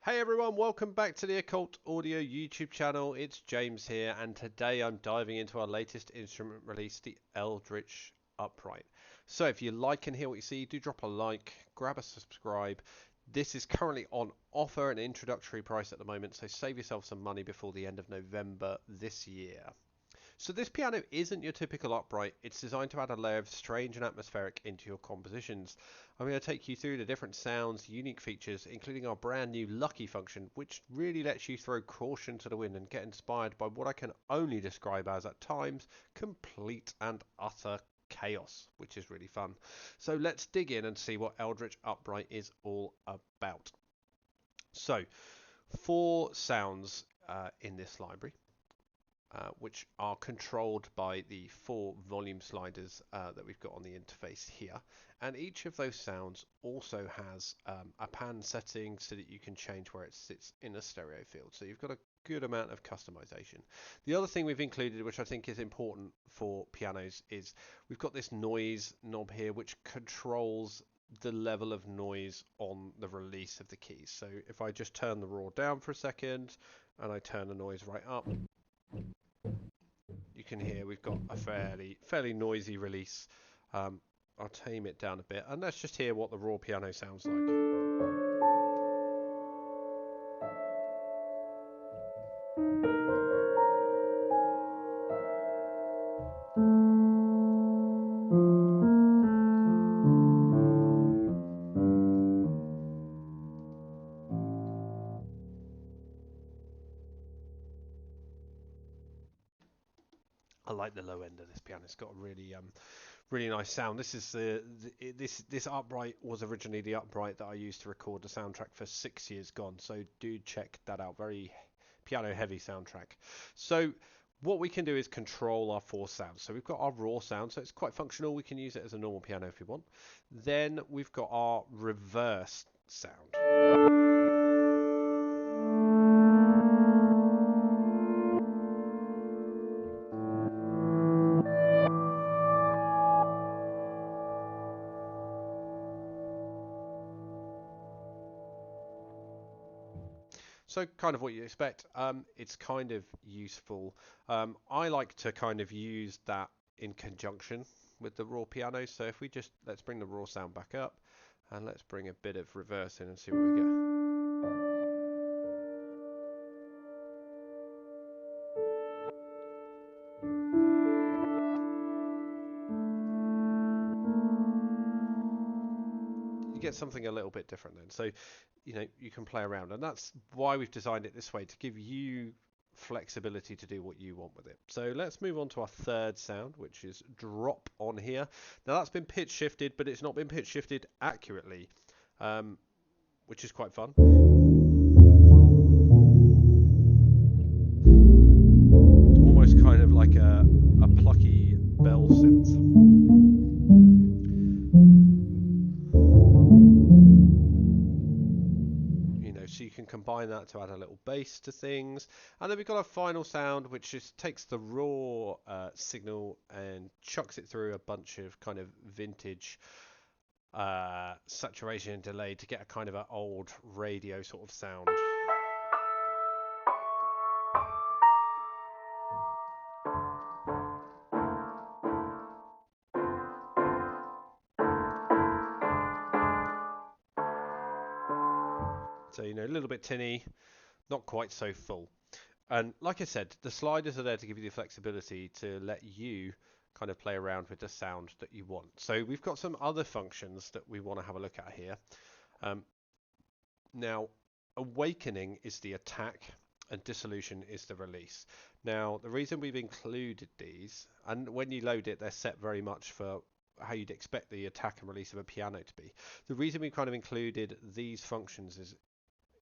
Hey everyone, welcome back to the Occult Audio YouTube channel. It's James here, and today I'm diving into our latest instrument release, the Eldritch Upright. So if you like and hear what you see, do drop a like, grab a subscribe. This is currently on offer, an introductory price at the moment, so save yourself some money before the end of November this year. So this piano isn't your typical upright. It's designed to add a layer of strange and atmospheric into your compositions. I'm going to take you through the different sounds, unique features, including our brand new Lucky function, which really lets you throw caution to the wind and get inspired by what I can only describe as, at times, complete and utter chaos, which is really fun. So let's dig in and see what Eldritch Upright is all about. So, 4 sounds in this library. Which are controlled by the 4 volume sliders that we've got on the interface here. And each of those sounds also has a pan setting so that you can change where it sits in a stereo field. So you've got a good amount of customization. The other thing we've included, which I think is important for pianos, is we've got this noise knob here which controls the level of noise on the release of the keys. So if I just turn the raw down for a second and I turn the noise right up, you can hear we've got a fairly noisy release. I'll tame it down a bit, and let's just hear what the raw piano sounds like. I like the low end of this piano. It's got a really nice sound. This is this upright was originally the upright that I used to record the soundtrack for 6 Years Gone. So do check that out. Very piano heavy soundtrack. So what we can do is control our 4 sounds. So we've got our raw sound, so it's quite functional. We can use it as a normal piano if we want. Then we've got our reverse sound. So kind of what you expect. It's kind of useful. I like to kind of use that in conjunction with the raw piano. So if we just, let's bring the raw sound back up and let's bring a bit of reverse in and see what we get. You get something a little bit different then. So, you can play around, and that's why we've designed it this way, to give you flexibility to do what you want with it. So let's move on to our third sound, which is drop on here. Now that's been pitch shifted, but it's not been pitch shifted accurately, which is quite fun. Almost kind of like a plucky bell synth. So you can combine that to add a little bass to things. And then we've got our final sound, which just takes the raw signal and chucks it through a bunch of kind of vintage saturation and delay to get a kind of an old radio sort of sound. So, a little bit tinny, not quite so full. And like I said, the sliders are there to give you the flexibility to let you kind of play around with the sound that you want. So we've got some other functions that we want to have a look at here. Now, awakening is the attack and dissolution is the release. Now, the reason we've included these, and when you load it, they're set very much for how you'd expect the attack and release of a piano to be. The reason we kind of included these functions is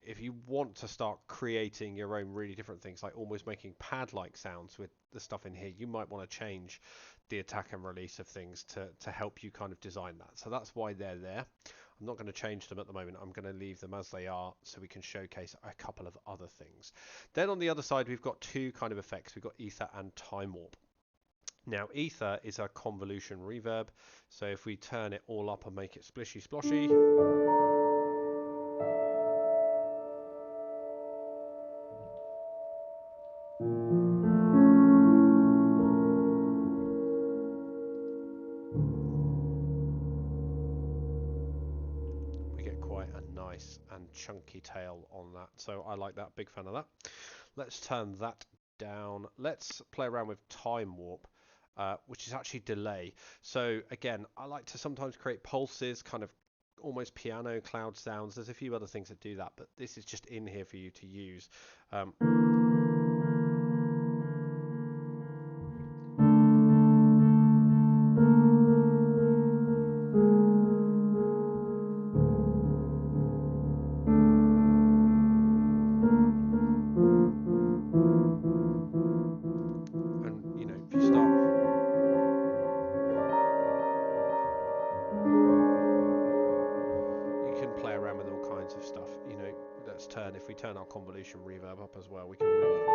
if you want to start creating your own really different things, like almost making pad-like sounds with the stuff in here, you might want to change the attack and release of things to help you kind of design that. So that's why they're there. I'm not going to change them at the moment. I'm going to leave them as they are so we can showcase a couple of other things. Then on the other side, we've got 2 kind of effects. We've got ether and time warp. Now, ether is a convolution reverb. So if we turn it all up and make it splishy sploshy, We get quite a nice and chunky tail on that, so I like that, big fan of that. Let's turn that down. Let's play around with time warp, which is actually delay. So again, I like to sometimes create pulses, kind of almost piano cloud sounds. There's a few other things that do that, but this is just in here for you to use. And you know, if you start, you can play around with all kinds of stuff. You know, let's turn, if we turn our convolution reverb up as well, we can really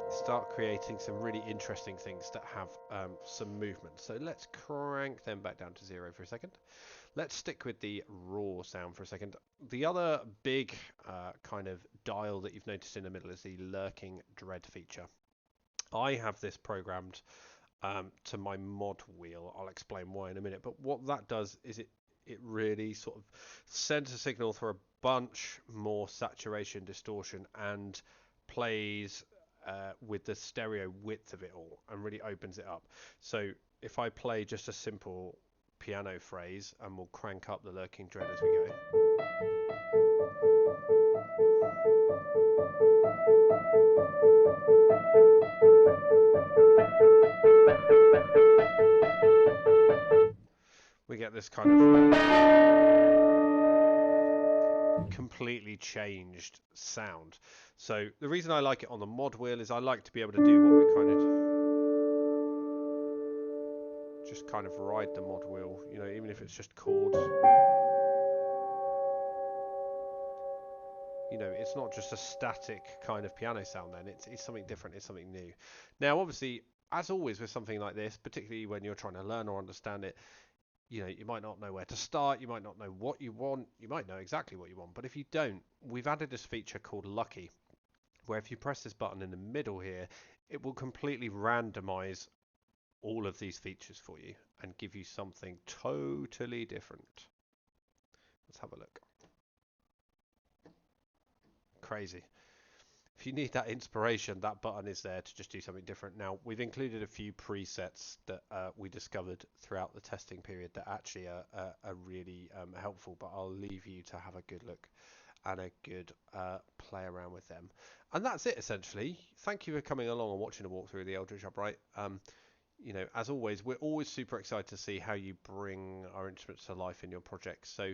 start creating some really interesting things that have some movement. So let's crank them back down to 0 for a second. Let's stick with the raw sound for a second. The other big kind of dial that you've noticed in the middle is the lurking dread feature. I have this programmed to my mod wheel. I'll explain why in a minute. But what that does is it really sort of sends a signal for a bunch more saturation, distortion, and plays with the stereo width of it all and really opens it up. So if I play just a simple piano phrase, and we'll crank up the lurking dread as we go. We get this kind of completely changed sound. So the reason I like it on the mod wheel is I like to be able to do what we kind of just kind of ride the mod wheel, you know, even if it's just chords. You know, it's not just a static kind of piano sound then, it's something different, it's something new. Now, obviously, as always with something like this, particularly when you're trying to learn or understand it, you know, you might not know where to start, you might not know what you want, you might know exactly what you want, but if you don't, we've added this feature called Lucky, where if you press this button in the middle here, it will completely randomize all of these features for you and give you something totally different. Let's have a look. Crazy. If you need that inspiration, that button is there to just do something different. Now, we've included a few presets that we discovered throughout the testing period that actually are really helpful, but I'll leave you to have a good look and a good play around with them. And that's it, essentially. Thank you for coming along and watching a walkthrough of the Eldritch Upright. You know, as always, we're always super excited to see how you bring our instruments to life in your projects. So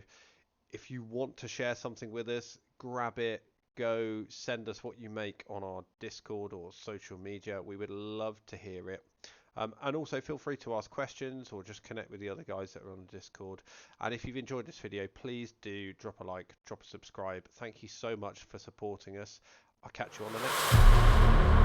if you want to share something with us, grab it, go send us what you make on our Discord or social media. We would love to hear it. And also feel free to ask questions or just connect with the other guys that are on the Discord. And if you've enjoyed this video, please do drop a like, drop a subscribe. Thank you so much for supporting us. I'll catch you on the next one.